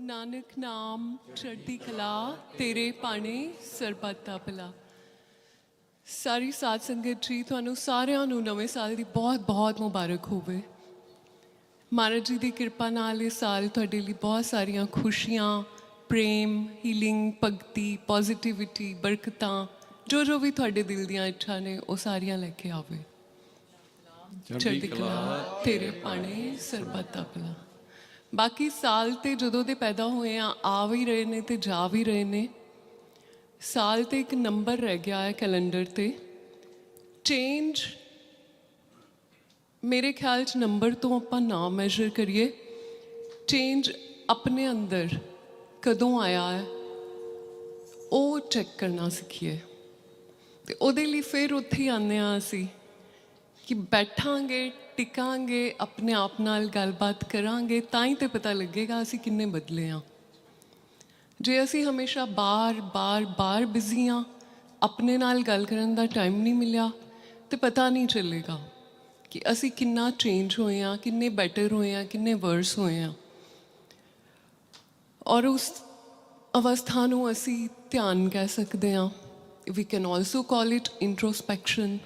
ਨਾਨਕ ਨਾਮ ਚੜ੍ਹਦੀ ਕਲਾ ਤੇਰੇ ਪਾਣੇ ਸਰਬੱਤ ਦਾ ਭਲਾ। ਸਾਰੀ ਸਾਧ ਸੰਗਤ ਜੀ, ਤੁਹਾਨੂੰ ਸਾਰਿਆਂ ਨੂੰ ਨਵੇਂ ਸਾਲ ਦੀ ਬਹੁਤ ਬਹੁਤ ਮੁਬਾਰਕ ਹੋਵੇ। ਮਹਾਰਾਜ ਜੀ ਦੀ ਕਿਰਪਾ ਨਾਲ ਇਹ ਸਾਲ ਤੁਹਾਡੇ ਲਈ ਬਹੁਤ ਸਾਰੀਆਂ ਖੁਸ਼ੀਆਂ, ਪ੍ਰੇਮ, ਹੀਲਿੰਗ, ਭਗਤੀ, ਪੋਜ਼ਿਟਿਵਿਟੀ, ਬਰਕਤਾਂ, ਜੋ ਵੀ ਤੁਹਾਡੇ ਦਿਲ ਦੀਆਂ ਇੱਛਾ ਨੇ ਉਹ ਸਾਰੀਆਂ ਲੈ ਕੇ ਆਵੇ। ਚੜ੍ਹਦੀ ਕਲਾ ਤੇਰੇ ਪਾਣੇ ਸਰਬੱਤ ਦਾ ਭਲਾ। ਬਾਕੀ ਸਾਲ ਤੇ ਜਦੋਂ ਦੇ ਪੈਦਾ ਹੋਏ ਆ ਵੀ ਰਹੇ ਨੇ ਤੇ ਜਾ ਵੀ ਰਹੇ ਨੇ। ਸਾਲ ਤੇ ਇੱਕ ਨੰਬਰ ਰਹਿ ਗਿਆ ਹੈ ਕੈਲੰਡਰ ਤੇ। ਚੇਂਜ ਮੇਰੇ ਖਿਆਲ 'ਚ ਨੰਬਰ ਤੋਂ ਆਪਾਂ ਨਾ ਮੈਜ਼ਰ ਕਰੀਏ, ਚੇਂਜ ਆਪਣੇ ਅੰਦਰ ਕਦੋਂ ਆਇਆ ਹੈ ਉਹ ਚੈੱਕ ਕਰਨਾ ਸਿੱਖੀਏ। ਤੇ ਉਹਦੇ ਲਈ ਫਿਰ ਉੱਥੇ ਹੀ ਆਉਂਦੇ ਹਾਂ ਅਸੀਂ ਕਿ ਬੈਠਾਂਗੇ, ਟਿਕਾਂਗੇ, ਆਪਣੇ ਆਪ ਨਾਲ ਗੱਲਬਾਤ ਕਰਾਂਗੇ, ਤਾਂ ਹੀ ਤਾਂ ਪਤਾ ਲੱਗੇਗਾ ਅਸੀਂ ਕਿੰਨੇ ਬਦਲੇ ਹਾਂ। ਜੇ ਅਸੀਂ ਹਮੇਸ਼ਾ ਬਾਰ ਬਿਜ਼ੀ ਹਾਂ, ਆਪਣੇ ਨਾਲ ਗੱਲ ਕਰਨ ਦਾ ਟਾਈਮ ਨਹੀਂ ਮਿਲਿਆ, ਤਾਂ ਪਤਾ ਨਹੀਂ ਚੱਲੇਗਾ ਕਿ ਅਸੀਂ ਕਿੰਨਾ ਚੇਂਜ ਹੋਏ ਹਾਂ, ਕਿੰਨੇ ਬੈਟਰ ਹੋਏ ਹਾਂ, ਕਿੰਨੇ ਵਰਸ ਹੋਏ ਹਾਂ। ਔਰ ਉਸ ਅਵਸਥਾ ਨੂੰ ਅਸੀਂ ਧਿਆਨ ਕਹਿ ਸਕਦੇ ਹਾਂ। We can also call it introspection.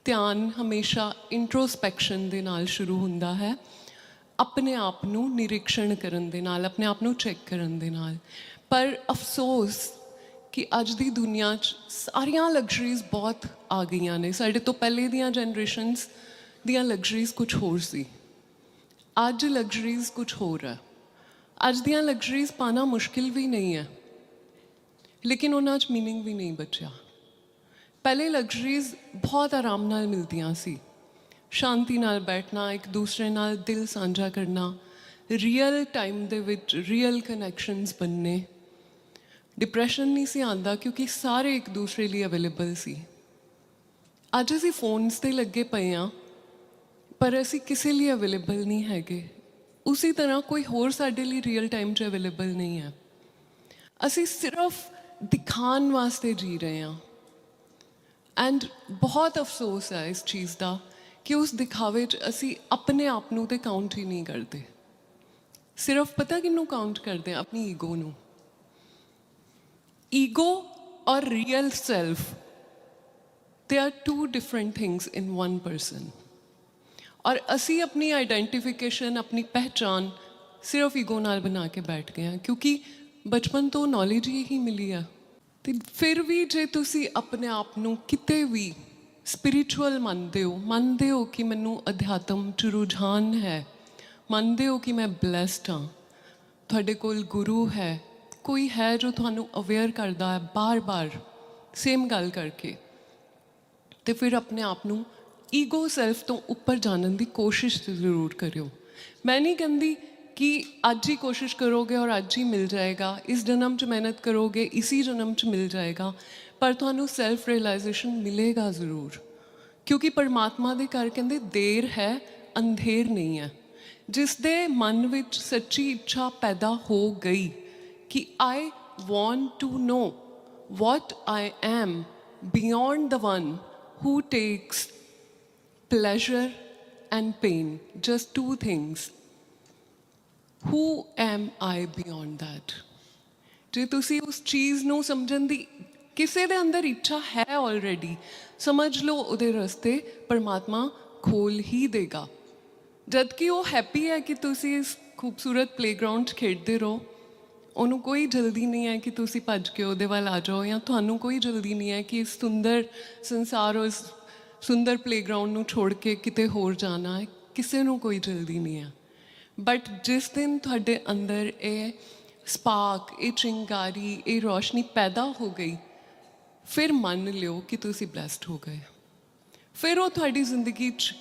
ਧਿਆਨ ਹਮੇਸ਼ਾ ਇੰਟਰੋਸਪੈਕਸ਼ਨ ਦੇ ਨਾਲ ਸ਼ੁਰੂ ਹੁੰਦਾ ਹੈ, ਆਪਣੇ ਆਪ ਨੂੰ ਨਿਰੀਖਣ ਕਰਨ ਦੇ ਨਾਲ, ਆਪਣੇ ਆਪ ਨੂੰ ਚੈੱਕ ਕਰਨ ਦੇ ਨਾਲ। ਪਰ ਅਫਸੋਸ ਕਿ ਅੱਜ ਦੀ ਦੁਨੀਆ 'ਚ ਸਾਰੀਆਂ ਲਗਜ਼ਰੀਜ਼ ਬਹੁਤ ਆ ਗਈਆਂ ਨੇ। ਸਾਡੇ ਤੋਂ ਪਹਿਲੇ ਦੀਆਂ ਜਨਰੇਸ਼ਨਸ ਦੀਆਂ ਲਗਜ਼ਰੀਜ਼ ਕੁਛ ਹੋਰ ਸੀ, ਅੱਜ ਲਗਜ਼ਰੀਜ਼ ਕੁਛ ਹੋਰ ਹੈ। ਅੱਜ ਦੀਆਂ ਲਗਜ਼ਰੀਜ਼ ਪਾਣਾ ਮੁਸ਼ਕਿਲ ਵੀ ਨਹੀਂ ਹੈ, ਲੇਕਿਨ ਉਹਨਾਂ 'ਚ ਮੀਨਿੰਗ ਵੀ ਨਹੀਂ ਬਚਿਆ। ਪਹਿਲੇ ਲਗਜ਼ਰੀਜ਼ ਬਹੁਤ ਆਰਾਮ ਨਾਲ ਮਿਲਦੀਆਂ ਸੀ, ਸ਼ਾਂਤੀ ਨਾਲ ਬੈਠਣਾ, ਇੱਕ ਦੂਸਰੇ ਨਾਲ ਦਿਲ ਸਾਂਝਾ ਕਰਨਾ, ਰੀਅਲ ਟਾਈਮ ਦੇ ਵਿੱਚ ਰੀਅਲ ਕਨੈਕਸ਼ਨਸ ਬਣਨੇ। ਡਿਪਰੈਸ਼ਨ ਨਹੀਂ ਸੀ ਆਉਂਦਾ ਕਿਉਂਕਿ ਸਾਰੇ ਇੱਕ ਦੂਸਰੇ ਲਈ ਅਵੇਲੇਬਲ ਸੀ। ਅੱਜ ਅਸੀਂ ਫੋਨਸ 'ਤੇ ਲੱਗੇ ਪਏ ਹਾਂ, ਪਰ ਅਸੀਂ ਕਿਸੇ ਲਈ ਅਵੇਲੇਬਲ ਨਹੀਂ ਹੈਗੇ। ਉਸੇ ਤਰ੍ਹਾਂ ਕੋਈ ਹੋਰ ਸਾਡੇ ਲਈ ਰੀਅਲ ਟਾਈਮ 'ਚ ਅਵੇਲੇਬਲ ਨਹੀਂ ਹੈ। ਅਸੀਂ ਸਿਰਫ ਦਿਖਾਉਣ ਵਾਸਤੇ ਜੀ ਰਹੇ ਹਾਂ। ਐਂਡ ਬਹੁਤ ਅਫਸੋਸ ਹੈ ਇਸ ਚੀਜ਼ ਦਾ ਕਿ ਉਸ ਦਿਖਾਵੇ 'ਚ ਅਸੀਂ ਆਪਣੇ ਆਪ ਨੂੰ ਤਾਂ ਕਾਊਂਟ ਹੀ ਨਹੀਂ ਕਰਦੇ। ਸਿਰਫ ਪਤਾ ਕਿਹਨੂੰ ਕਾਊਂਟ ਕਰਦੇ ਹਾਂ? ਆਪਣੀ ਈਗੋ ਨੂੰ। ਈਗੋ ਔਰ real self, they are two different things in one person. ਔਰ ਅਸੀਂ ਆਪਣੀ ਆਈਡੈਂਟੀਫਿਕੇਸ਼ਨ, ਆਪਣੀ ਪਹਿਚਾਨ ਸਿਰਫ ਈਗੋ ਨਾਲ ਬਣਾ ਕੇ ਬੈਠ ਗਏ ਹਾਂ, ਕਿਉਂਕਿ ਬਚਪਨ ਤੋਂ ਨੌਲੇਜ ਹੀ ਮਿਲੀ ਆ। ਅਤੇ ਫਿਰ ਵੀ ਜੇ ਤੁਸੀਂ ਆਪਣੇ ਆਪ ਨੂੰ ਕਿਤੇ ਵੀ ਸਪਿਰਿਚੁਅਲ ਮੰਨਦੇ ਹੋ ਕਿ ਮੈਨੂੰ ਅਧਿਆਤਮ 'ਚ ਰੁਝਾਨ ਹੈ, ਮੰਨਦੇ ਹੋ ਕਿ ਮੈਂ ਬਲੈਸਡ ਹਾਂ, ਤੁਹਾਡੇ ਕੋਲ ਗੁਰੂ ਹੈ, ਕੋਈ ਹੈ ਜੋ ਤੁਹਾਨੂੰ ਅਵੇਅਰ ਕਰਦਾ ਹੈ ਬਾਰ ਸੇਮ ਗੱਲ ਕਰਕੇ, ਅਤੇ ਫਿਰ ਆਪਣੇ ਆਪ ਨੂੰ ਈਗੋ ਸੈਲਫ ਤੋਂ ਉੱਪਰ ਜਾਣਨ ਦੀ ਕੋਸ਼ਿਸ਼ ਜ਼ਰੂਰ ਕਰਿਓ। ਮੈਂ ਨਹੀਂ ਕਹਿੰਦੀ ਕਿ ਅੱਜ ਹੀ ਕੋਸ਼ਿਸ਼ ਕਰੋਗੇ ਔਰ ਅੱਜ ਹੀ ਮਿਲ ਜਾਏਗਾ, ਇਸ ਜਨਮ 'ਚ ਮਿਹਨਤ ਕਰੋਗੇ ਇਸੀ ਜਨਮ 'ਚ ਮਿਲ ਜਾਏਗਾ, ਪਰ ਤੁਹਾਨੂੰ ਸੈਲਫ ਰਿਅਲਾਈਜ਼ੇਸ਼ਨ ਮਿਲੇਗਾ ਜ਼ਰੂਰ। ਕਿਉਂਕਿ ਪਰਮਾਤਮਾ ਦੇ ਘਰ ਕਹਿੰਦੇ ਦੇਰ ਹੈ ਅੰਧੇਰ ਨਹੀਂ ਹੈ। ਜਿਸ ਦੇ ਮਨ ਵਿੱਚ ਸੱਚੀ ਇੱਛਾ ਪੈਦਾ ਹੋ ਗਈ ਕਿ I want to know what I am beyond the one who takes pleasure and pain, just two things. Who am I beyond that? ਜੇ ਤੁਸੀਂ ਉਸ ਚੀਜ਼ ਨੂੰ ਸਮਝਣ ਦੀ ਕਿਸੇ ਦੇ ਅੰਦਰ ਇੱਛਾ ਹੈ ਆਲਰੇਡੀ, ਸਮਝ ਲਓ ਉਹਦੇ ਰਸਤੇ ਪਰਮਾਤਮਾ ਖੋਲ ਹੀ ਦੇਗਾ। ਜਦ ਕਿ ਉਹ ਹੈਪੀ ਹੈ ਕਿ ਤੁਸੀਂ ਇਸ ਖੂਬਸੂਰਤ ਪਲੇਗਰਾਊਂਡ 'ਚ ਖੇਡਦੇ ਰਹੋ, ਉਹਨੂੰ ਕੋਈ ਜਲਦੀ ਨਹੀਂ ਹੈ ਕਿ ਤੁਸੀਂ ਭੱਜ ਕੇ ਉਹਦੇ ਵੱਲ ਆ ਜਾਓ, ਜਾਂ ਤੁਹਾਨੂੰ ਕੋਈ ਜਲਦੀ ਨਹੀਂ ਹੈ ਕਿ ਇਸ ਸੁੰਦਰ ਸੰਸਾਰ, ਉਸ ਸੁੰਦਰ ਪਲੇਗਰਾਊਂਡ ਨੂੰ ਛੋੜ ਕੇ ਕਿਤੇ ਹੋਰ ਜਾਣਾ ਹੈ। ਕਿਸੇ ਨੂੰ ਕੋਈ ਜਲਦੀ ਨਹੀਂ ਹੈ। ਬਟ ਜਿਸ ਦਿਨ ਤੁਹਾਡੇ ਅੰਦਰ ਇਹ ਸਪਾਰਕ, ਇਹ ਚਿੰਗਾਰੀ, ਇਹ ਰੋਸ਼ਨੀ ਪੈਦਾ ਹੋ ਗਈ, ਫਿਰ ਮੰਨ ਲਿਓ ਕਿ ਤੁਸੀਂ ਬਲੈਸਡ ਹੋ ਗਏ। ਫਿਰ ਉਹ ਤੁਹਾਡੀ ਜ਼ਿੰਦਗੀ 'ਚ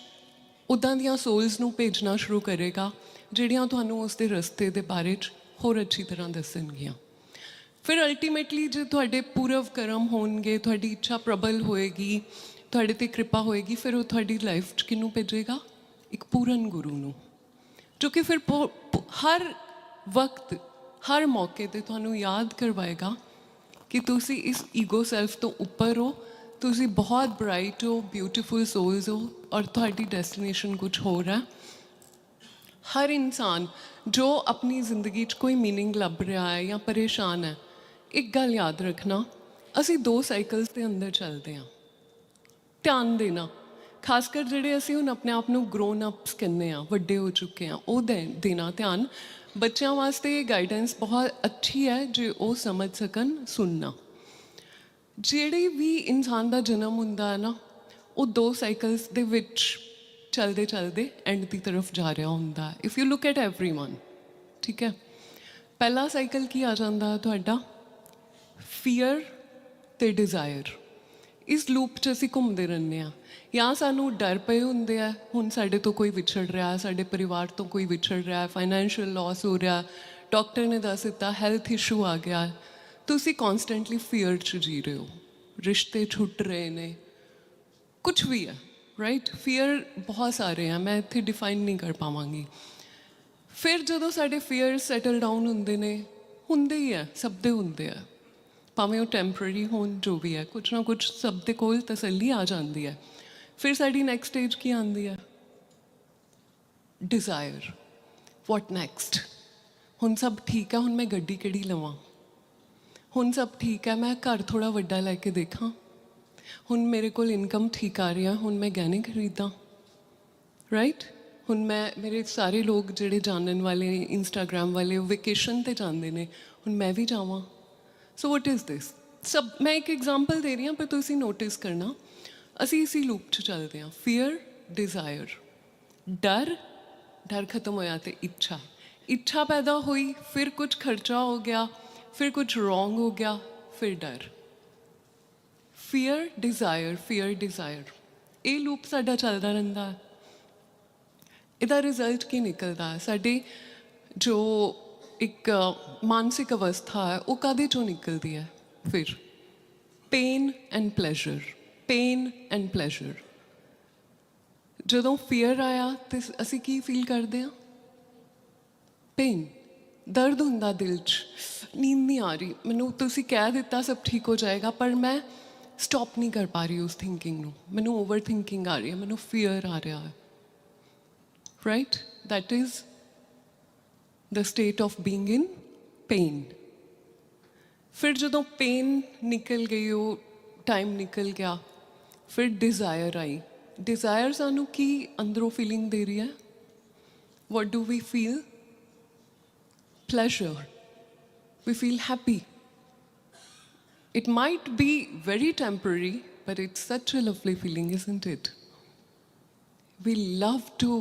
ਉੱਦਾਂ ਦੀਆਂ ਸੋਲਸ ਨੂੰ ਭੇਜਣਾ ਸ਼ੁਰੂ ਕਰੇਗਾ ਜਿਹੜੀਆਂ ਤੁਹਾਨੂੰ ਉਸ ਦੇ ਰਸਤੇ ਦੇ ਬਾਰੇ 'ਚ ਹੋਰ ਅੱਛੀ ਤਰ੍ਹਾਂ ਦੱਸਣਗੀਆਂ। ਫਿਰ ਅਲਟੀਮੇਟਲੀ ਜੇ ਤੁਹਾਡੇ ਪੂਰਵ ਕਰਮ ਹੋਣਗੇ, ਤੁਹਾਡੀ ਇੱਛਾ ਪ੍ਰਬਲ ਹੋਏਗੀ, ਤੁਹਾਡੇ 'ਤੇ ਕਿਰਪਾ ਹੋਏਗੀ, ਫਿਰ ਉਹ ਤੁਹਾਡੀ ਲਾਈਫ 'ਚ ਕਿਹਨੂੰ ਭੇਜੇਗਾ? ਇੱਕ ਪੂਰਨ ਗੁਰੂ ਨੂੰ, ਜੋ ਕਿ ਫਿਰ ਹਰ ਵਕਤ, ਹਰ ਮੌਕੇ 'ਤੇ ਤੁਹਾਨੂੰ ਯਾਦ ਕਰਵਾਏਗਾ ਕਿ ਤੁਸੀਂ ਇਸ ਈਗੋ ਸੈਲਫ ਤੋਂ ਉੱਪਰ ਹੋ, ਤੁਸੀਂ ਬਹੁਤ ਬਰਾਈਟ ਹੋ, ਬਿਊਟੀਫੁਲ ਸੋਲਸ ਹੋ, ਔਰ ਤੁਹਾਡੀ ਡੈਸਟੀਨੇਸ਼ਨ ਕੁਛ ਹੋਰ ਹੈ। हर इंसान जो अपनी ज़िंदगी 'ਚ कोई मीनिंग ਲੱਭ ਰਿਹਾ ਹੈ ਜਾਂ ਪਰੇਸ਼ਾਨ ਹੈ, ਇੱਕ ਗੱਲ ਯਾਦ ਰੱਖਣਾ, ਅਸੀਂ ਦੋ ਸਾਈਕਲਸ ਦੇ ਅੰਦਰ ਚੱਲਦੇ ਹਾਂ। ਧਿਆਨ ਦੇਣਾ, ਖਾਸ ਕਰ ਜਿਹੜੇ ਅਸੀਂ ਹੁਣ ਆਪਣੇ ਆਪ ਨੂੰ ਗਰੋਨ ਅਪਸ ਕਹਿੰਦੇ ਹਾਂ, ਵੱਡੇ ਹੋ ਚੁੱਕੇ ਹਾਂ, ਉਹ ਦੇਣਾ ਧਿਆਨ। ਬੱਚਿਆਂ ਵਾਸਤੇ ਇਹ ਗਾਈਡੈਂਸ ਬਹੁਤ ਅੱਛੀ ਹੈ ਜੇ ਉਹ ਸਮਝ ਸਕਣ ਸੁਣਨਾ। ਜਿਹੜੀ ਵੀ ਇਨਸਾਨ ਦਾ ਜਨਮ ਹੁੰਦਾ ਹੈ ਨਾ, ਉਹ ਦੋ ਸਾਈਕਲਸ ਦੇ ਵਿੱਚ ਚਲਦੇ ਚਲਦੇ ਐਂਡ ਦੀ ਤਰਫ ਜਾ ਰਿਹਾ ਹੁੰਦਾ। If you look at everyone, ਠੀਕ ਹੈ, ਪਹਿਲਾ ਸਾਈਕਲ ਕੀ ਆ ਜਾਂਦਾ ਤੁਹਾਡਾ? ਫੀਅਰ ਅਤੇ ਡਿਜ਼ਾਇਰ। ਇਸ ਲੂਪ 'ਚ ਅਸੀਂ ਘੁੰਮਦੇ ਰਹਿੰਦੇ ਹਾਂ। ਜਾਂ ਸਾਨੂੰ ਡਰ ਪਏ ਹੁੰਦੇ ਆ, ਹੁਣ ਸਾਡੇ ਤੋਂ ਕੋਈ ਵਿਛੜ ਰਿਹਾ, ਸਾਡੇ ਪਰਿਵਾਰ ਤੋਂ ਕੋਈ ਵਿਛੜ ਰਿਹਾ, ਫਾਈਨੈਂਸ਼ੀਅਲ ਲਾਸ ਹੋ ਰਿਹਾ, ਡਾਕਟਰ ਨੇ ਦੱਸ ਦਿੱਤਾ ਹੈਲਥ ਇਸ਼ੂ ਆ ਗਿਆ, ਤੁਸੀਂ ਕੌਨਸਟੈਂਟਲੀ ਫੀਅਰ 'ਚ ਜੀ ਰਹੇ ਹੋ, ਰਿਸ਼ਤੇ ਛੁੱਟ ਰਹੇ ਨੇ, ਕੁਛ ਵੀ ਹੈ, ਰਾਈਟ? ਫੀਅਰ ਬਹੁਤ ਸਾਰੇ ਆ, ਮੈਂ ਇੱਥੇ ਡਿਫਾਈਨ ਨਹੀਂ ਕਰ ਪਾਵਾਂਗੀ। ਫਿਰ ਜਦੋਂ ਸਾਡੇ ਫੀਅਰ ਸੈਟਲ ਡਾਊਨ ਹੁੰਦੇ ਹੀ ਆ, ਸਭ ਦੇ ਹੁੰਦੇ ਆ, ਭਾਵੇਂ ਉਹ ਟੈਂਪਰਰੀ ਹੋਣ, ਜੋ ਵੀ ਹੈ, ਕੁਛ ਨਾ ਕੁਛ ਸਭ ਦੇ ਕੋਲ ਤਸੱਲੀ ਆ ਜਾਂਦੀ ਹੈ। ਫਿਰ ਸਾਡੀ ਨੈਕਸਟ ਸਟੇਜ ਕੀ ਆਉਂਦੀ ਹੈ? ਡਿਜ਼ਾਇਰ। ਵਾਟ ਨੈਕਸਟ? ਹੁਣ ਸਭ ਠੀਕ ਹੈ, ਹੁਣ ਮੈਂ ਗੱਡੀ ਕਿਹੜੀ ਲਵਾਂ? ਹੁਣ ਸਭ ਠੀਕ ਹੈ, ਮੈਂ ਘਰ ਥੋੜ੍ਹਾ ਵੱਡਾ ਲੈ ਕੇ ਦੇਖਾਂ। ਹੁਣ ਮੇਰੇ ਕੋਲ ਇਨਕਮ ਠੀਕ ਆ ਰਹੀ ਆ, ਹੁਣ ਮੈਂ ਗਹਿਣੇ ਖਰੀਦਾਂ, ਰਾਈਟ? ਹੁਣ ਮੇਰੇ ਸਾਰੇ ਲੋਕ ਜਿਹੜੇ ਜਾਣਨ ਵਾਲੇ, ਇੰਸਟਾਗ੍ਰਾਮ ਵਾਲੇ, ਉਹ ਵੇਕੇਸ਼ਨ 'ਤੇ ਜਾਂਦੇ ਨੇ, ਹੁਣ ਮੈਂ ਵੀ ਜਾਵਾਂ। ਸੋ ਵਟ ਇਜ਼ ਦਿਸ? ਸਭ ਮੈਂ ਇੱਕ ਐਗਜ਼ਾਮਪਲ ਦੇ ਰਹੀ ਹਾਂ, ਪਰ ਤੁਸੀਂ ਨੋਟਿਸ ਕਰਨਾ, ਅਸੀਂ ਇਸੀ ਲੂਪ 'ਚ ਚੱਲਦੇ ਹਾਂ। ਫੀਅਰ, ਡਿਜ਼ਾਇਰ, ਡਰ ਖਤਮ ਹੋਇਆ ਅਤੇ ਇੱਛਾ ਪੈਦਾ ਹੋਈ, ਫਿਰ ਕੁਝ ਖਰਚਾ ਹੋ ਗਿਆ, ਫਿਰ ਕੁਝ ਰੋਂਗ ਹੋ ਗਿਆ, ਫਿਰ ਡਰ। ਫੀਅਰ ਡਿਜ਼ਾਇਰ, ਇਹ ਲੂਪ ਸਾਡਾ ਚੱਲਦਾ ਰਹਿੰਦਾ ਹੈ। ਇਹਦਾ ਰਿਜ਼ਲਟ ਕੀ ਨਿਕਲਦਾ ਹੈ? ਸਾਡੇ ਜੋ ਇੱਕ ਮਾਨਸਿਕ ਅਵਸਥਾ ਹੈ, ਉਹ ਕਾਹਦੇ 'ਚੋਂ ਨਿਕਲਦੀ ਹੈ? ਫਿਰ ਪੇਨ ਐਂਡ ਪਲੈਜ਼ਰ। ਜਦੋਂ ਫੀਅਰ ਆਇਆ ਤਾਂ ਅਸੀਂ ਕੀ ਫੀਲ ਕਰਦੇ ਹਾਂ? ਪੇਨ, ਦਰਦ ਹੁੰਦਾ ਦਿਲ 'ਚ, ਨੀਂਦ ਨਹੀਂ ਆ ਰਹੀ ਮੈਨੂੰ, ਤੁਸੀਂ ਕਹਿ ਦਿੱਤਾ ਸਭ ਠੀਕ ਹੋ ਜਾਏਗਾ, ਪਰ ਮੈਂ ਸਟਾਪ ਨਹੀਂ ਕਰ ਪਾ ਰਹੀ ਉਸ ਥਿੰਕਿੰਗ ਨੂੰ, ਮੈਨੂੰ ਓਵਰ ਥਿੰਕਿੰਗ ਆ ਰਹੀ ਹੈ, ਮੈਨੂੰ ਫੀਅਰ ਆ ਰਿਹਾ ਹੈ, right? That is the state of being in pain. ਫਿਰ ਜਦੋਂ ਪੇਨ ਨਿਕਲ ਗਈ, ਉਹ ਟਾਈਮ ਨਿਕਲ ਗਿਆ, ਫਿਰ ਡਿਜ਼ਾਇਰ ਆਈ। ਡਿਜ਼ਾਇਰ ਸਾਨੂੰ ਕੀ ਅੰਦਰੋਂ ਫੀਲਿੰਗ ਦੇ ਰਹੀ ਹੈ? What do we feel? pleasure. We feel happy. It might be very temporary, but it's such a lovely feeling, isn't it? We love to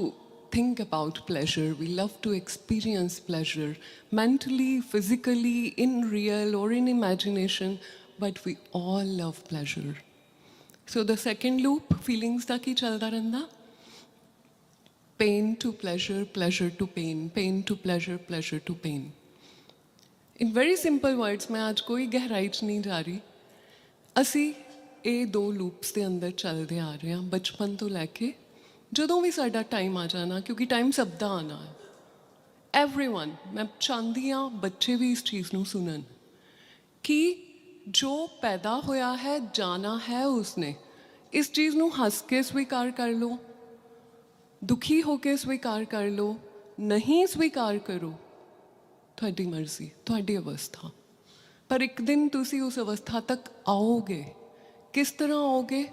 think about pleasure. We love to experience pleasure, mentally, physically, in real or in imagination, but we all love pleasure. So the second loop, feelings da ki chalda rehanda? Pain to pleasure, pleasure to pain, pain to pleasure, pleasure to pain. In very simple words, मैं आज कोई गहराई च नहीं जा रही, ਅਸੀਂ ਇਹ ਦੋ ਲੂਪਸ ਦੇ ਅੰਦਰ ਚੱਲਦੇ ਆ ਰਹੇ ਹਾਂ ਬਚਪਨ ਤੋਂ ਲੈ ਕੇ ਜਦੋਂ ਵੀ ਸਾਡਾ ਟਾਈਮ ਆ ਜਾਣਾ, ਕਿਉਂਕਿ ਟਾਈਮ ਸਭ ਦਾ ਆਉਣਾ ਹੈ। ਐਵਰੀਵਨ, ਮੈਂ ਚਾਹੁੰਦੀ ਹਾਂ ਬੱਚੇ ਵੀ ਇਸ ਚੀਜ਼ ਨੂੰ ਸੁਣਨ ਕਿ ਜੋ ਪੈਦਾ ਹੋਇਆ ਹੈ, ਜਾਣਾ ਹੈ ਉਸਨੇ, ਇਸ ਚੀਜ਼ ਨੂੰ ਹੱਸ ਕੇ ਸਵੀਕਾਰ ਕਰ ਲਓ, ਦੁਖੀ ਹੋ ਕੇ ਸਵੀਕਾਰ ਕਰ ਲਓ, ਨਹੀਂ ਸਵੀਕਾਰ ਕਰੋ, ਤੁਹਾਡੀ ਮਰਜ਼ੀ, ਤੁਹਾਡੀ ਅਵਸਥਾ। ਪਰ ਇੱਕ ਦਿਨ ਤੁਸੀਂ ਉਸ ਅਵਸਥਾ ਤੱਕ ਆਓਗੇ। ਕਿਸ ਤਰ੍ਹਾਂ ਆਓਗੇ?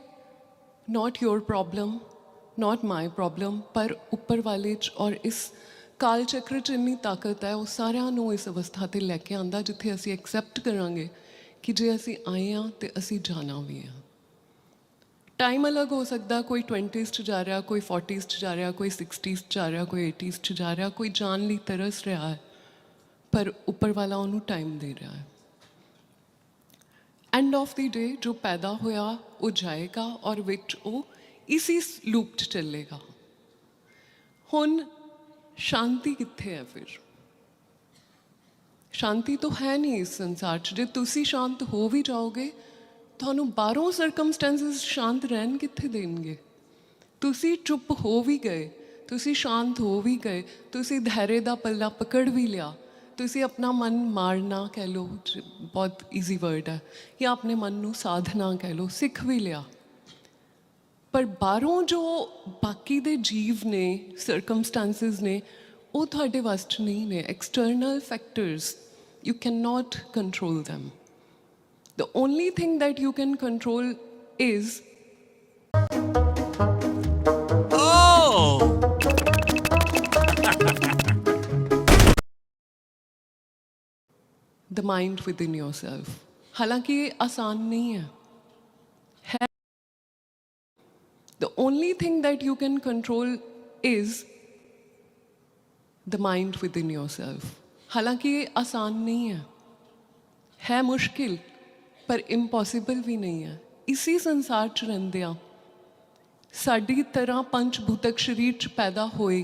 ਨੋਟ ਯੋਰ ਪ੍ਰੋਬਲਮ, ਨੋਟ ਮਾਈ ਪ੍ਰੋਬਲਮ, ਪਰ ਉੱਪਰ ਵਾਲੇ 'ਚ ਔਰ ਇਸ ਕਾਲ ਚੱਕਰ 'ਚ ਇੰਨੀ ਤਾਕਤ ਹੈ, ਉਹ ਸਾਰਿਆਂ ਨੂੰ ਇਸ ਅਵਸਥਾ 'ਤੇ ਲੈ ਕੇ ਆਉਂਦਾ ਜਿੱਥੇ ਅਸੀਂ ਐਕਸੈਪਟ ਕਰਾਂਗੇ ਕਿ ਜੇ ਅਸੀਂ ਆਏ ਹਾਂ ਤਾਂ ਅਸੀਂ ਜਾਣਾ ਵੀ ਹਾਂ। ਟਾਈਮ ਅਲੱਗ ਹੋ ਸਕਦਾ, ਕੋਈ 20s 'ਚ ਜਾ ਰਿਹਾ, ਕੋਈ 40s 'ਚ ਜਾ ਰਿਹਾ, ਕੋਈ 60s 'ਚ ਜਾ ਰਿਹਾ, ਕੋਈ 80s 'ਚ ਜਾ ਰਿਹਾ, ਕੋਈ ਜਾਣ ਲਈ ਤਰਸ ਰਿਹਾ ਹੈ, ਪਰ ਉੱਪਰ ਵਾਲਾ ਉਹਨੂੰ ਟਾਈਮ ਦੇ ਰਿਹਾ ਹੈ। ਐਂਡ ਆਫ ਦੀ ਡੇ ਜੋ ਪੈਦਾ ਹੋਇਆ ਉਹ ਜਾਏਗਾ ਔਰ ਵਿੱਚ ਉਹ ਇਸੀ ਲੂਪ 'ਚ ਚੱਲੇਗਾ। ਹੁਣ ਸ਼ਾਂਤੀ ਕਿੱਥੇ ਹੈ? ਫਿਰ ਸ਼ਾਂਤੀ ਤਾਂ ਹੈ ਨਹੀਂ ਇਸ ਸੰਸਾਰ 'ਚ। ਜੇ ਤੁਸੀਂ ਸ਼ਾਂਤ ਹੋ ਵੀ ਜਾਓਗੇ, ਤੁਹਾਨੂੰ ਬਾਹਰੋਂ ਸਰਕਮਸਟੈਂਸਿਸ ਸ਼ਾਂਤ ਰਹਿਣ ਕਿੱਥੇ ਦੇਣਗੇ? ਤੁਸੀਂ ਚੁੱਪ ਹੋ ਵੀ ਗਏ, ਤੁਸੀਂ ਸ਼ਾਂਤ ਹੋ ਵੀ ਗਏ, ਤੁਸੀਂ ਧੈਰਯ ਦਾ ਪੱਲਾ ਪਕੜ ਵੀ ਲਿਆ, ਤੁਸੀਂ ਆਪਣਾ ਮਨ ਮਾਰਨਾ ਕਹਿ ਲਓ, ਬਹੁਤ ਈਜ਼ੀ ਵਰਡ ਹੈ, ਜਾਂ ਆਪਣੇ ਮਨ ਨੂੰ ਸਾਧਨਾ ਕਹਿ ਲਓ, ਸਿੱਖ ਵੀ ਲਿਆ, ਪਰ ਬਾਹਰੋਂ ਜੋ ਬਾਕੀ ਦੇ ਜੀਵ ਨੇ, ਸਰਕਮਸਟੈਂਸਿਸ ਨੇ, ਉਹ ਤੁਹਾਡੇ ਵੱਸ 'ਚ ਨਹੀਂ ਨੇ। External factors you cannot control them. The only thing that you can control is the mind within yourself. हालांकि ये आसान नहीं है। The only thing that you can control is the mind within yourself. हालांकि ये आसान नहीं है मुश्किल पर इम्पॉसिबल भी नहीं है। इसी संसार च रहिंदियां साडी तरह पंच भूतक शरीर च पैदा होए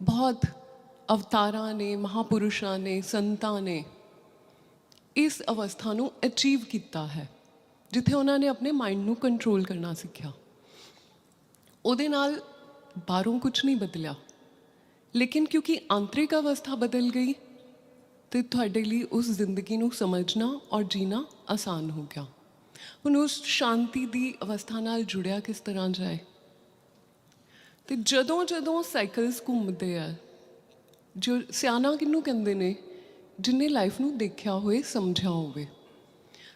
बहुत अवतारां ने, महापुरुषां ने, संतां ने इस अवस्था नूं अचीव किया है जिथे उन्होंने अपने माइंड नूं कंट्रोल करना सीखिया। उहदे नाल बाहरों कुछ नहीं बदलिया, लेकिन क्योंकि आंतरिक अवस्था बदल गई तो तुहाडे लिए उस जिंदगी नूं समझना और जीना आसान हो गया। हुण उस शांति दी अवस्था नाल जुड़िया किस तरह जाए? तो जदों जदों साइकल्स घूमते हैं, जो सियाना किनू कहंदे ने? जिन्हें लाइफ नूं देखिया होए, समझिया होवे।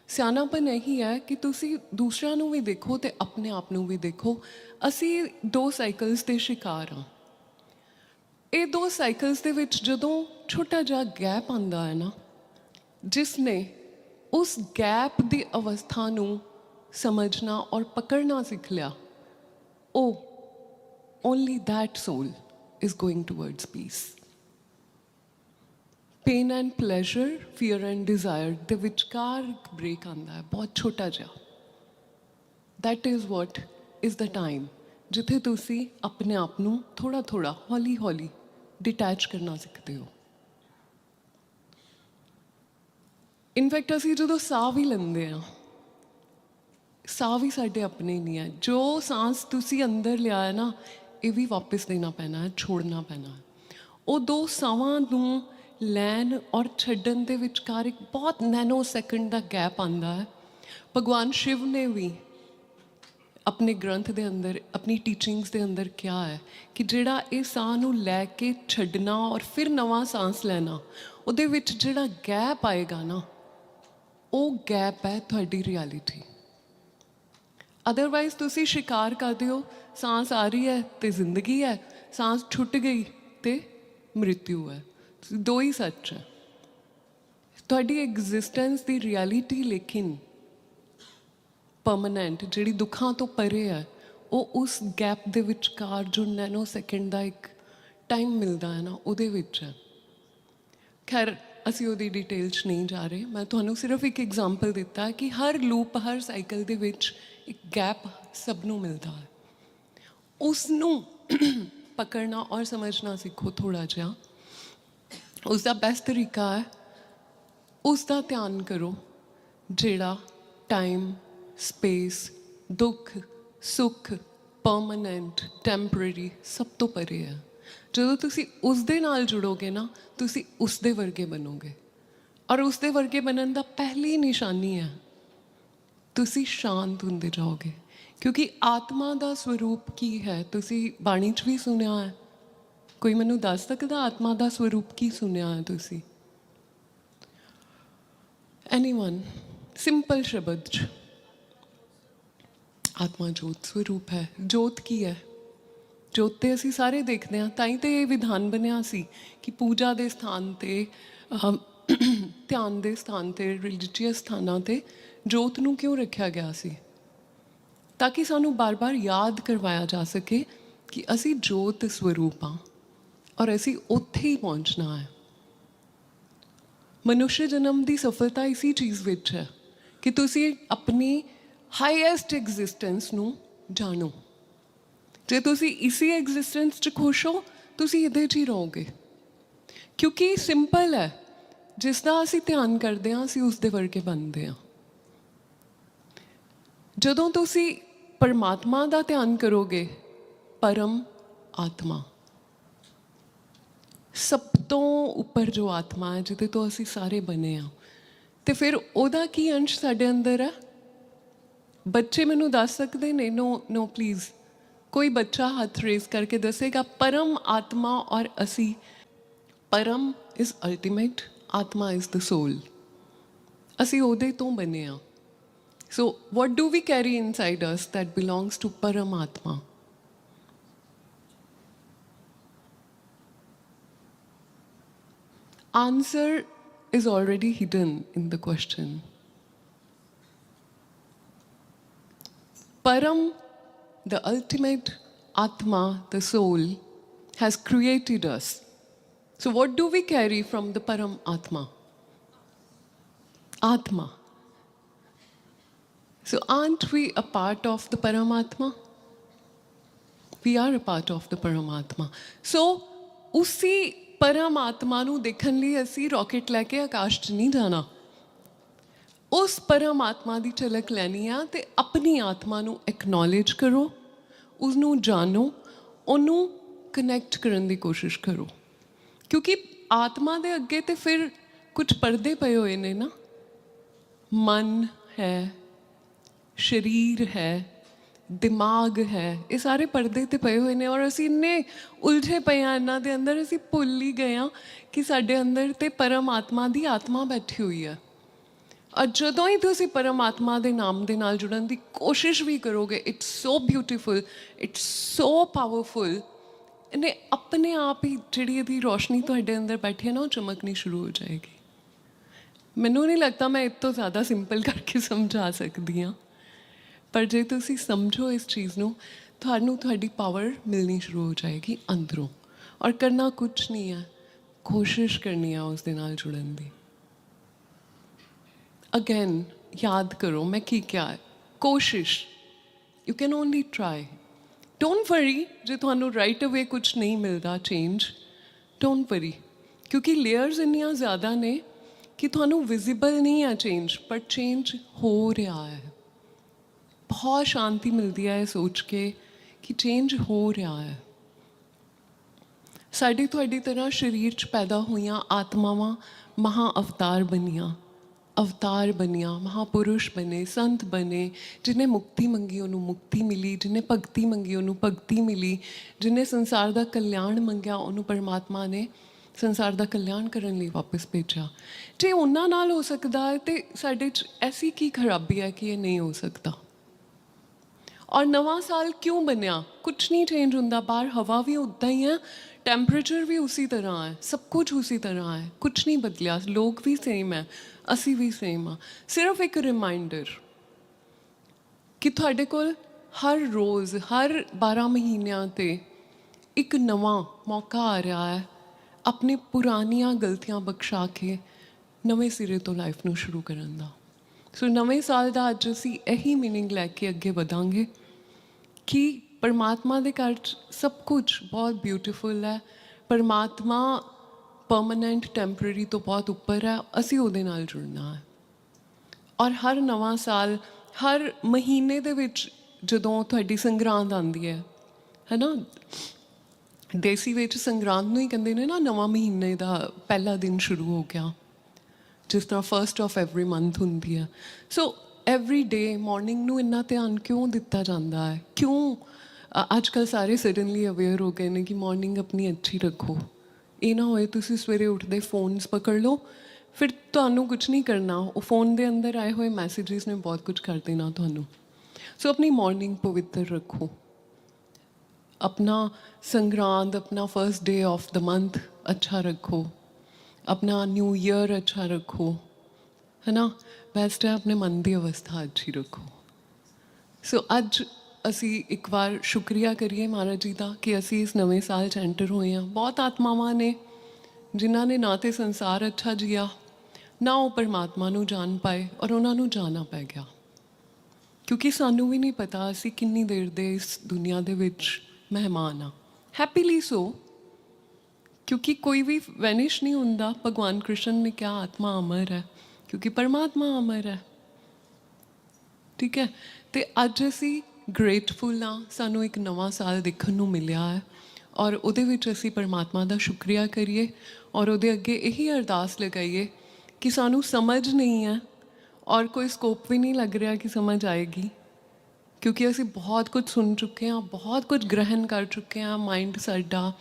सियानापन यही है कि तुसी दूसरिਆਂ ਨੂੰ भी देखो तो अपने आप ਨੂੰ भी देखो। असी दो साइकल्स के शिकार हाँ। ये दो साइकल्स दे विच जदों छोटा जिहा गैप आंदा है ना, जिसने उस गैप की अवस्था नूं समझना और पकड़ना सीख लिया, oh only that soul is going towards peace. Pain and pleasure, fear and desire दे विचकार ब्रेक आंदा है, बहुत छोटा जिहा। That is what is the time जिथे तुसी अपने आप नूं थोड़ा थोड़ा हौली हौली डिटैच करना सीखते हो। इनफैक्ट असी जो साह भी लेंदे आ, साह भी साडे अपने नहीं है। जो सांस तुसी अंदर लिया है ना, ये भी वापस देना पैना है, छोड़ना पैना है। वो दो सावां नूं लैन और छड्डन दे विचकार एक बहुत नैनो सैकेंड का गैप आंदा है। भगवान शिव ने भी अपने ग्रंथ के अंदर, अपनी टीचिंग्स के अंदर क्या है कि जिहड़ा ये साह नूं लैके छड्डना और फिर नवा सांस लेना, उहदे विच जिहड़ा गैप आएगा ना, वो गैप है तुहाडी रियलिटी। अदरवाइज तुसी शिकार करदे हो, सांस आ रही है तो जिंदगी है, सांस छुट गई तो मृत्यु है। दो ही सच है। तुहाडी एग्जिस्टेंस की रियलिटी लेकिन परमानेंट जिहड़ी दुखां तो परे है, वो उस गैप दे विचकार जो नैनो सैकेंड का एक टाइम मिलता है ना, उहदे विच है। खैर असी उहदी डिटेल च नहीं जा रहे, मैं तुहानूं सिर्फ एक एग्जाम्पल दिता है कि हर लूप, हर साइकिल दे विच एक गैप सबनों मिलता है। उसनूं पकड़ना और समझना सीखो थोड़ा जिहा। उसका बेस्ट तरीका है उसका ध्यान करो जिहड़ा टाइम, स्पेस, दुख, सुख, परमानेंट, टैंपररी सब तो परे है। जो तुसी उसदे नाल जुड़ोगे ना, तुसी उसदे वर्गे बनोगे। और उसदे वर्गे बनन दा पहली निशानी है तुसी शांत हुंदे जाओगे। क्योंकि आत्मा दा स्वरूप की है, तुसी बाणी च भी सुनिया है। कोई मैनू दस सकदा आत्मा दा स्वरूप की सुनिया है तुसी? एनीवन? सिंपल शब्द च आत्मा जोत स्वरूप है। जोत की है? जोत तो असी सारे देखते हैं, ताई तो ये विधान बनया सी कि पूजा के स्थान ते ध्यान के स्थान ते रिलीजियस स्थानों ते जोत नूं क्यों रखा गया सी? ताकि सानू बार बार याद करवाया जा सके कि असी जोत स्वरूप हाँ और असी उत्थे ही पहुँचना है। मनुष्य जन्म की सफलता इसी चीज़ विच है कि तुसी अपनी हाईएस्ट एग्जिस्टेंस नूं जानो। जे तुसी इसी एग्जिस्टेंस च खुश हो, तुसी इहदे च ही रहोगे। क्योंकि सिंपल है, जिसदा असी ध्यान करते हैं असी उसदे वर्गे बनते हैं। जदों तुसी परमात्मा का ध्यान करोगे, परम आत्मा, सब तो उपर जो आत्मा है जिहदे तो असी सारे बने हाँ, तो फिर ओहदा की अंश साडे अंदर है? बच्चे मैनू दस सकते ने? नो नो प्लीज़, कोई बच्चा हाथ रेस करके दसेगा परम आत्मा और असी. परम इज अल्टीमेट, आत्मा इज द सोल. ਅਸੀਂ ਉਹਦੇ ਤੋਂ ਬਣੇ ਹਾਂ. ਸੋ what do we carry inside us that belongs to Paramatma? Answer is already hidden in the question. Param, the ultimate Atma, the soul, has created us. So what do we carry from the Param Atma? Atma. So aren't we a part of the Paramatma? We are a part of the Paramatma. So उसी परमात्मा ਨੂੰ ਦੇਖਣ ਲਈ ਅਸੀਂ rocket ਲੈ ਕੇ ਆਕਾਸ਼ 'ਚ ਨਹੀਂ ਜਾਣਾ. ਉਸ ਪਰਮਾਤਮਾ ਦੀ ਝਲਕ ਲੈਣੀ ਆ ਤੇ ਆਪਣੀ ਆਤਮਾ ਨੂੰ ਐਕਨੋਲੇਜ ਕਰੋ, ਉਸਨੂੰ ਜਾਣੋ, ਉਹਨੂੰ ਕਨੈਕਟ ਕਰਨ ਦੀ ਕੋਸ਼ਿਸ਼ ਕਰੋ. ਕਿਉਂਕਿ ਆਤਮਾ ਦੇ ਅੱਗੇ ਤੇ ਫਿਰ ਕੁਝ ਪਰਦੇ ਪਏ ਹੋਏ ਨੇ ਨਾ. मन है, शरीर है, दिमाग है, ये सारे पर्दे ते पए हुए ने और असी इन्ने उलझे पे हाँ इन्हां दे अंदर, असी भुल ही गए हाँ कि साडे अंदर ते परमात्मा दी आत्मा बैठी हुई है. और जदों ही तुसी परमात्मा दे नाम दे नाल जुड़न दी कोशिश भी करोगे, it's so beautiful, it's so powerful. इन्हें अपने आप ही जिहड़ी इहदी रोशनी तुहाडे अंदर बैठी है ना, वो चमकनी शुरू हो जाएगी. ਮੈਨੂੰ ਨਹੀਂ ਲੱਗਦਾ ਮੈਂ ਇਹ ਤੋਂ ਜ਼ਿਆਦਾ ਸਿੰਪਲ ਕਰਕੇ ਸਮਝਾ ਸਕਦੀ ਹਾਂ, ਪਰ ਜੇ ਤੁਸੀਂ ਸਮਝੋ ਇਸ ਚੀਜ਼ ਨੂੰ, ਤੁਹਾਨੂੰ ਤੁਹਾਡੀ ਪਾਵਰ ਮਿਲਣੀ ਸ਼ੁਰੂ ਹੋ ਜਾਏਗੀ ਅੰਦਰੋਂ. ਔਰ ਕਰਨਾ ਕੁਛ ਨਹੀਂ ਹੈ, ਕੋਸ਼ਿਸ਼ ਕਰਨੀ ਹੈ ਉਸ ਦੇ ਨਾਲ ਜੁੜਨ ਦੀ. ਅਗੇਨ ਯਾਦ ਕਰੋ ਮੈਂ ਕੀ ਕਿਹਾ ਹੈ, ਕੋਸ਼ਿਸ਼. You can only try. Don't worry ਜੇ ਤੁਹਾਨੂੰ ਰਾਈਟ ਅਵੇ ਕੁਛ ਨਹੀਂ ਮਿਲਦਾ ਚੇਂਜ, ਡੋਂਟ ਵਰੀ, ਕਿਉਂਕਿ ਲੇਅਰਸ ਇੰਨੀਆਂ ਜ਼ਿਆਦਾ ਨੇ कि ਤੁਹਾਨੂੰ ਵਿਜ਼ੀਬਲ ਨਹੀਂ ਹੈ ਚੇਂਜ, ਪਰ ਚੇਂਜ ਹੋ ਰਿਹਾ ਹੈ. ਬਹੁਤ ਸ਼ਾਂਤੀ ਮਿਲਦੀ ਹੈ ਇਹ ਸੋਚ ਕੇ ਕਿ ਚੇਂਜ ਹੋ ਰਿਹਾ ਹੈ. ਸਾਡੀ ਤੁਹਾਡੀ ਤਰ੍ਹਾਂ ਸਰੀਰ 'ਚ ਪੈਦਾ ਹੋਈਆਂ ਆਤਮਾਵਾਂ ਮਹਾ ਅਵਤਾਰ ਬਣੀਆਂ, ਮਹਾਪੁਰਸ਼ ਬਣੇ, ਸੰਤ ਬਣੇ. ਜਿਹਨੇ ਮੁਕਤੀ ਮੰਗੀ ਉਹਨੂੰ ਮੁਕਤੀ ਮਿਲੀ, ਜਿਹਨੇ ਭਗਤੀ ਮੰਗੀ ਉਹਨੂੰ ਭਗਤੀ ਮਿਲੀ, ਜਿਹਨੇ ਸੰਸਾਰ ਦਾ ਕਲਿਆਣ ਮੰਗਿਆ ਉਹਨੂੰ ਪਰਮਾਤਮਾ ਨੇ ਸੰਸਾਰ ਦਾ ਕਲਿਆਣ ਕਰਨ ਲਈ ਵਾਪਸ ਭੇਜਿਆ. ਜੇ ਉਹਨਾਂ ਨਾਲ ਹੋ ਸਕਦਾ ਹੈ ਤਾਂ ਸਾਡੇ 'ਚ ਐਸੀ ਕੀ ਖਰਾਬੀ ਹੈ ਕਿ ਇਹ ਨਹੀਂ ਹੋ ਸਕਦਾ. ਔਰ ਨਵਾਂ ਸਾਲ ਕਿਉਂ ਬਣਿਆ? ਕੁਛ ਨਹੀਂ ਚੇਂਜ ਹੁੰਦਾ. ਬਾਹਰ ਹਵਾ ਵੀ ਉੱਦਾਂ ਹੀ ਹੈ, ਟੈਂਪਰੇਚਰ ਵੀ ਉਸੀ ਤਰ੍ਹਾਂ ਹੈ, ਸਭ ਕੁਝ ਉਸੀ ਤਰ੍ਹਾਂ ਹੈ, ਕੁਛ ਨਹੀਂ ਬਦਲਿਆ. ਲੋਕ ਵੀ ਸੇਮ ਹੈ, ਅਸੀਂ ਵੀ ਸੇਮ ਹਾਂ. ਸਿਰਫ ਇੱਕ ਰਿਮਾਈਂਡਰ ਕਿ ਤੁਹਾਡੇ ਕੋਲ ਹਰ ਰੋਜ਼, ਹਰ 12 ਮਹੀਨਿਆਂ 'ਤੇ ਇੱਕ ਨਵਾਂ ਮੌਕਾ ਆ ਰਿਹਾ ਹੈ अपनी पुरानियां गलतियां बख्शा के नवे सिरे तो लाइफ ਨੂੰ शुरू ਕਰਨ ਦਾ. सो नवे साल ਦਾ ਅੱਜ ਅਸੀਂ ਇਹੀ ਮੀਨਿੰਗ ਲੈ ਕੇ ਅੱਗੇ ਵਧਾਂਗੇ ਕਿ ਪਰਮਾਤਮਾ ਦੇ ਘਰ 'ਚ ਸਭ ਕੁਝ ਬਹੁਤ ਬਿਊਟੀਫੁਲ ਹੈ. ਪਰਮਾਤਮਾ ਪਰਮਾਨੈਂਟ ਟੈਂਪਰੇਰੀ ਤੋਂ ਬਹੁਤ ਉੱਪਰ ਹੈ. ਅਸੀਂ ਉਹਦੇ ਨਾਲ ਜੁੜਨਾ ਹੈ. ਔਰ ਹਰ ਨਵਾਂ ਸਾਲ, ਹਰ ਮਹੀਨੇ ਦੇ ਵਿੱਚ ਜਦੋਂ ਤੁਹਾਡੀ ਸੰਗਰਾਂਦ ਆਉਂਦੀ ਹੈ ਨਾ, ਦੇਸੀ ਵਿੱਚ ਸੰਗਰਾਂਦ ਨੂੰ ਹੀ ਕਹਿੰਦੇ ਨੇ ਨਾ, ਨਵਾਂ ਮਹੀਨੇ ਦਾ ਪਹਿਲਾ ਦਿਨ ਸ਼ੁਰੂ ਹੋ ਗਿਆ, ਜਿਸ ਤਰ੍ਹਾਂ ਫਸਟ ਆਫ ਐਵਰੀ ਮੰਥ ਹੁੰਦੀ ਹੈ. ਸੋ ਐਵਰੀ ਡੇ ਮਾਰਨਿੰਗ ਨੂੰ ਇੰਨਾ ਧਿਆਨ ਕਿਉਂ ਦਿੱਤਾ ਜਾਂਦਾ ਹੈ? ਕਿਉਂ ਅੱਜ ਕੱਲ੍ਹ ਸਾਰੇ ਸਡਨਲੀ ਅਵੇਅਰ ਹੋ ਗਏ ਨੇ ਕਿ ਮਾਰਨਿੰਗ ਆਪਣੀ ਅੱਛੀ ਰੱਖੋ. ਇਹ ਨਾ ਹੋਏ ਤੁਸੀਂ ਸਵੇਰੇ ਉੱਠਦੇ ਫੋਨਸ ਪਕੜ ਲਓ, ਫਿਰ ਤੁਹਾਨੂੰ ਕੁਛ ਨਹੀਂ ਕਰਨਾ, ਉਹ ਫੋਨ ਦੇ ਅੰਦਰ ਆਏ ਹੋਏ ਮੈਸੇਜਿਸ ਨੇ ਬਹੁਤ ਕੁਝ ਕਰ ਦੇਣਾ ਤੁਹਾਨੂੰ. ਸੋ ਆਪਣੀ ਮਾਰਨਿੰਗ ਪਵਿੱਤਰ ਰੱਖੋ. अपना संग्रांद, अपना first day of the month अच्छा रखो, अपना न्यू ईयर अच्छा रखो, है ना. बेस्ट है अपने मन की अवस्था अच्छी रखो. सो अज असी एक बार शुक्रिया करिए महाराज जी का कि असी इस नवे साल च एंटर हुए हैं. बहुत आत्मावां ने जिन्हों ने ना तो संसार अच्छा जिया, ना वो परमात्मा नू जान पाए, और उन्होंने जाना पै गया. क्योंकि सानू भी नहीं पता असी किन्नी देर दे इस दुनिया दे विच मेहमान हाँ. हैप्पीली सो, क्योंकि कोई भी वैनिश नहीं होंदा. भगवान कृष्ण ने क्या आत्मा अमर है, क्योंकि परमात्मा अमर है. ठीक है. तो अज असी ग्रेटफुल हाँ, सानू एक नवा साल देखने नू मिलिया है, और उहदे विच असी परमात्मा का शुक्रिया करिए और उहदे अगे यही अरदास लगाइए कि सानू समझ नहीं है और कोई स्कोप भी नहीं लग रहा कि समझ आएगी, ਕਿਉਂਕਿ ਅਸੀਂ ਬਹੁਤ ਕੁਝ ਸੁਣ ਚੁੱਕੇ ਹਾਂ, ਬਹੁਤ ਕੁਝ ਗ੍ਰਹਿਣ ਕਰ ਚੁੱਕੇ ਹਾਂ। ਮਾਈਂਡ ਸਾਡਾ,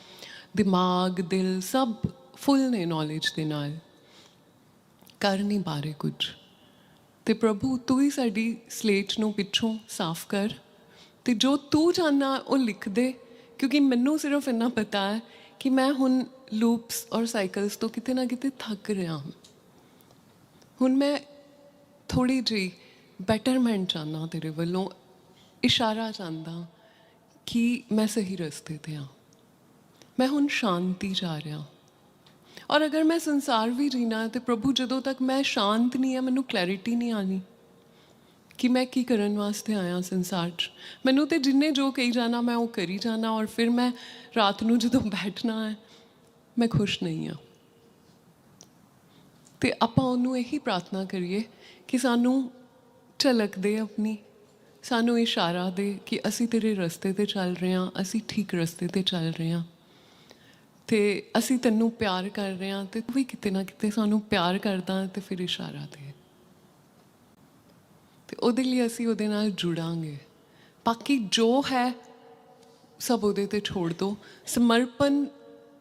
ਦਿਮਾਗ, ਦਿਲ ਸਭ ਫੁੱਲ ਨੇ ਨੌਲੇਜ ਦੇ ਨਾਲ, ਕਰ ਨਹੀਂ ਪਾ ਰਹੇ ਕੁਝ। ਤੇ ਪ੍ਰਭੂ ਤੂੰ ਹੀ ਸਾਡੀ ਸਲੇਟ ਨੂੰ ਪਿੱਛੋਂ ਸਾਫ਼ ਕਰ, ਤੇ ਜੋ ਤੂੰ ਚਾਹੁੰਦਾ ਉਹ ਲਿਖ ਦੇ। ਕਿਉਂਕਿ ਮੈਨੂੰ ਸਿਰਫ ਇੰਨਾ ਪਤਾ ਹੈ ਕਿ ਮੈਂ ਹੁਣ ਲੂਪਸ ਔਰ ਸਾਈਕਲਸ ਤੋਂ ਕਿਤੇ ਨਾ ਕਿਤੇ ਥੱਕ ਰਿਹਾ ਹਾਂ। ਹੁਣ ਮੈਂ ਥੋੜ੍ਹੀ ਜਿਹੀ ਬੈਟਰਮੈਂਟ ਚਾਹੁੰਦਾ, ਤੇਰੇ ਵੱਲੋਂ ਇਸ਼ਾਰਾ ਚਾਹੁੰਦਾ ਕਿ ਮੈਂ ਸਹੀ ਰਸਤੇ 'ਤੇ ਹਾਂ। ਮੈਂ ਹੁਣ ਸ਼ਾਂਤੀ ਚਾਹ ਰਿਹਾ। ਔਰ ਅਗਰ ਮੈਂ ਸੰਸਾਰ ਵੀ ਜੀਣਾ ਤੇ ਪ੍ਰਭੂ ਜਦੋਂ ਤੱਕ ਮੈਂ ਸ਼ਾਂਤ ਨਹੀਂ ਹਾਂ, ਮੈਨੂੰ ਕਲੈਰਿਟੀ ਨਹੀਂ ਆਉਣੀ ਕਿ ਮੈਂ ਕੀ ਕਰਨ ਵਾਸਤੇ ਆਇਆ ਸੰਸਾਰ 'ਚ। ਮੈਨੂੰ ਤੇ ਜਿੰਨੇ ਜੋ ਕਹੀ ਜਾਣਾ ਮੈਂ ਉਹ ਕਰੀ ਜਾਣਾ, ਔਰ ਫਿਰ ਮੈਂ ਰਾਤ ਨੂੰ ਜਦੋਂ ਬੈਠਣਾ ਹੈ ਮੈਂ ਖੁਸ਼ ਨਹੀਂ ਹਾਂ। ਤੇ ਆਪਾਂ ਉਹਨੂੰ ਇਹੀ ਪ੍ਰਾਰਥਨਾ ਕਰੀਏ ਕਿ ਸਾਨੂੰ ਝਲਕ ਦੇ ਆਪਣੀ, ਸਾਨੂੰ ਇਸ਼ਾਰਾ ਦੇ ਕਿ ਅਸੀਂ ਤੇਰੇ ਰਸਤੇ 'ਤੇ ਚੱਲ ਰਹੇ ਹਾਂ, ਅਸੀਂ ਠੀਕ ਰਸਤੇ 'ਤੇ ਚੱਲ ਰਹੇ ਹਾਂ, ਤੇ ਅਸੀਂ ਤੈਨੂੰ ਪਿਆਰ ਕਰ ਰਹੇ ਹਾਂ, ਤੇ ਤੂੰ ਵੀ ਕਿਤੇ ਨਾ ਕਿਤੇ ਸਾਨੂੰ ਪਿਆਰ ਕਰਦਾ ਤੇ ਫਿਰ ਇਸ਼ਾਰਾ ਦੇ। ਤੇ ਉਹਦੇ ਲਈ ਅਸੀਂ ਉਹਦੇ ਨਾਲ ਜੁੜਾਂਗੇ। ਬਾਕੀ ਜੋ ਹੈ ਸਭ ਉਹਦੇ 'ਤੇ ਛੋੜ ਦਿਓ। ਸਮਰਪਣ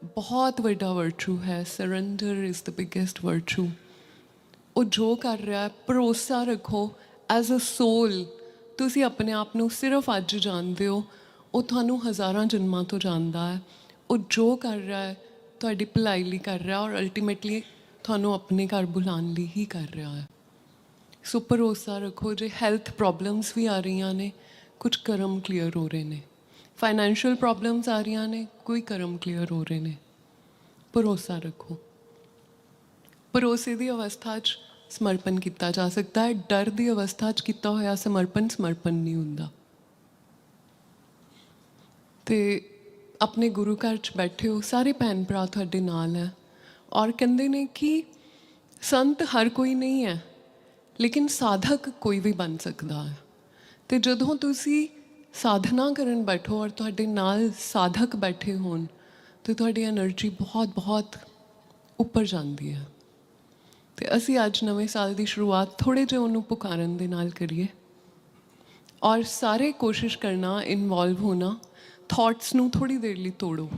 ਬਹੁਤ ਵੱਡਾ ਵਰਚੂ ਹੈ। Surrender is the biggest ਵਰਚੂ। ਉਹ ਜੋ ਕਰ ਰਿਹਾ ਹੈ, ਭਰੋਸਾ ਰੱਖੋ। ਐਜ਼ ਅ ਸੋਲ ਤੁਸੀਂ ਆਪਣੇ ਆਪ ਨੂੰ ਸਿਰਫ ਅੱਜ ਜਾਣਦੇ ਹੋ, ਉਹ ਤੁਹਾਨੂੰ ਹਜ਼ਾਰਾਂ ਜਨਮਾਂ ਤੋਂ ਜਾਣਦਾ ਹੈ। ਉਹ ਜੋ ਕਰ ਰਿਹਾ ਹੈ ਤੁਹਾਡੀ ਭਲਾਈ ਲਈ ਕਰ ਰਿਹਾ, ਔਰ ਅਲਟੀਮੇਟਲੀ ਤੁਹਾਨੂੰ ਆਪਣੇ ਘਰ ਬੁਲਾਉਣ ਲਈ ਹੀ ਕਰ ਰਿਹਾ ਹੈ। ਸੋ ਭਰੋਸਾ ਰੱਖੋ। ਜੇ ਹੈਲਥ ਪ੍ਰੋਬਲਮਸ ਵੀ ਆ ਰਹੀਆਂ ਨੇ, ਕੁਝ ਕਰਮ ਕਲੀਅਰ ਹੋ ਰਹੇ ਨੇ। ਫਾਈਨੈਂਸ਼ੀਅਲ ਪ੍ਰੋਬਲਮਸ ਆ ਰਹੀਆਂ ਨੇ, ਕੋਈ ਕਰਮ ਕਲੀਅਰ ਹੋ ਰਹੇ ਨੇ। ਭਰੋਸਾ ਰੱਖੋ। ਭਰੋਸੇ ਦੀ ਅਵਸਥਾ 'ਚ ਸਮਰਪਣ ਕੀਤਾ ਜਾ ਸਕਦਾ ਹੈ। ਡਰ ਦੀ ਅਵਸਥਾ 'ਚ ਕੀਤਾ ਹੋਇਆ ਸਮਰਪਣ ਨਹੀਂ ਹੁੰਦਾ। ਤੇ ਆਪਣੇ ਗੁਰੂ ਘਰ 'ਚ ਬੈਠੇ ਹੋ, ਸਾਰੇ ਭੈਣ ਭਰਾ ਤੁਹਾਡੇ ਨਾਲ ਹੈ, ਔਰ ਕਹਿੰਦੇ ਨੇ ਕਿ ਸੰਤ ਹਰ ਕੋਈ ਨਹੀਂ ਹੈ, ਲੇਕਿਨ ਸਾਧਕ ਕੋਈ ਵੀ ਬਣ ਸਕਦਾ ਹੈ। ਤੇ ਜਦੋਂ ਤੁਸੀਂ ਸਾਧਨਾ ਕਰਨ ਬੈਠੋ ਔਰ ਤੁਹਾਡੇ ਨਾਲ ਸਾਧਕ ਬੈਠੇ ਹੋਣ, ਤੇ ਤੁਹਾਡੀ ਐਨਰਜੀ ਬਹੁਤ ਬਹੁਤ ਉੱਪਰ ਜਾਂਦੀ ਹੈ। ਤੇ ਅਸੀਂ ਅੱਜ ਨਵੇਂ ਸਾਲ ਦੀ ਸ਼ੁਰੂਆਤ ਥੋੜ੍ਹੇ ਜਿਹੇ ਉਹਨੂੰ ਪੁਕਾਰਨ ਦੇ ਨਾਲ ਕਰੀਏ, ਔਰ ਸਾਰੇ ਕੋਸ਼ਿਸ਼ ਕਰਨਾ, ਇਨਵੋਲਵ ਹੋਣਾ। ਥਾਟਸ ਨੂੰ ਥੋੜ੍ਹੀ ਦੇਰ ਲਈ ਤੋੜੋ।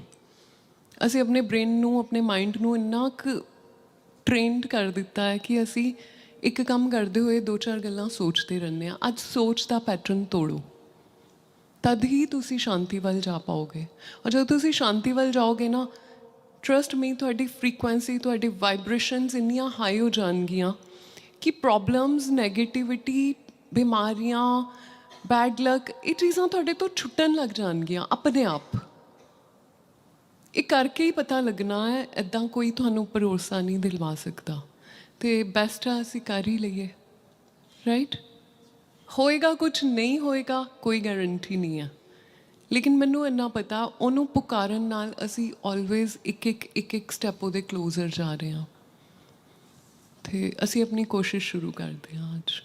ਅਸੀਂ ਆਪਣੇ ਬ੍ਰੇਨ ਨੂੰ, ਆਪਣੇ ਮਾਈਂਡ ਨੂੰ ਇੰਨਾ ਕੁ ਟ੍ਰੇਨਡ ਕਰ ਦਿੱਤਾ ਹੈ ਕਿ ਅਸੀਂ ਇੱਕ ਕੰਮ ਕਰਦੇ ਹੋਏ 2-4 ਗੱਲਾਂ ਸੋਚਦੇ ਰਹਿੰਦੇ ਹਾਂ। ਅੱਜ ਸੋਚ ਦਾ ਪੈਟਰਨ ਤੋੜੋ, ਤਦ ਹੀ ਤੁਸੀਂ ਸ਼ਾਂਤੀ ਵੱਲ ਜਾ ਪਾਓਗੇ। ਔਰ ਜਦੋਂ ਤੁਸੀਂ ਸ਼ਾਂਤੀ ਵੱਲ ਜਾਓਗੇ ਨਾ, ਟਰਸਟ ਮੀ, ਤੁਹਾਡੀ ਫਰੀਕੁਐਂਸੀ, ਤੁਹਾਡੀ ਵਾਈਬ੍ਰੇਸ਼ਨਸ ਇੰਨੀਆਂ ਹਾਈ ਹੋ ਜਾਣਗੀਆਂ ਕਿ ਪ੍ਰੋਬਲਮਸ, ਨੈਗੇਟਿਵਿਟੀ, ਬਿਮਾਰੀਆਂ, ਬੈਡ ਲੱਕ, ਇਹ ਚੀਜ਼ਾਂ ਤੁਹਾਡੇ ਤੋਂ ਛੁੱਟਣ ਲੱਗ ਜਾਣਗੀਆਂ ਆਪਣੇ ਆਪ। ਇਹ ਕਰਕੇ ਹੀ ਪਤਾ ਲੱਗਣਾ ਹੈ, ਇੱਦਾਂ ਕੋਈ ਤੁਹਾਨੂੰ ਭਰੋਸਾ ਨਹੀਂ ਦਿਲਵਾ ਸਕਦਾ। ਤੇ ਬੈਸਟ ਆ ਅਸੀਂ ਕਰ ਹੀ ਲਈਏ, ਰਾਈਟ? ਹੋਏਗਾ ਕੁਝ, ਨਹੀਂ ਹੋਏਗਾ ਕੋਈ ਗਾਰੰਟੀ ਨਹੀਂ ਹੈ, ਲੇਕਿਨ ਮੈਨੂੰ ਇੰਨਾ ਪਤਾ ਉਹਨੂੰ ਪੁਕਾਰਨ ਨਾਲ ਅਸੀਂ ਆਲਵੇਜ਼ ਇੱਕ ਸਟੈਪ ਉਹਦੇ ਕਲੋਜ਼ਰ ਜਾ ਰਹੇ ਹਾਂ। ਤੇ ਅਸੀਂ ਆਪਣੀ ਕੋਸ਼ਿਸ਼ ਸ਼ੁਰੂ ਕਰਦੇ ਹਾਂ ਅੱਜ।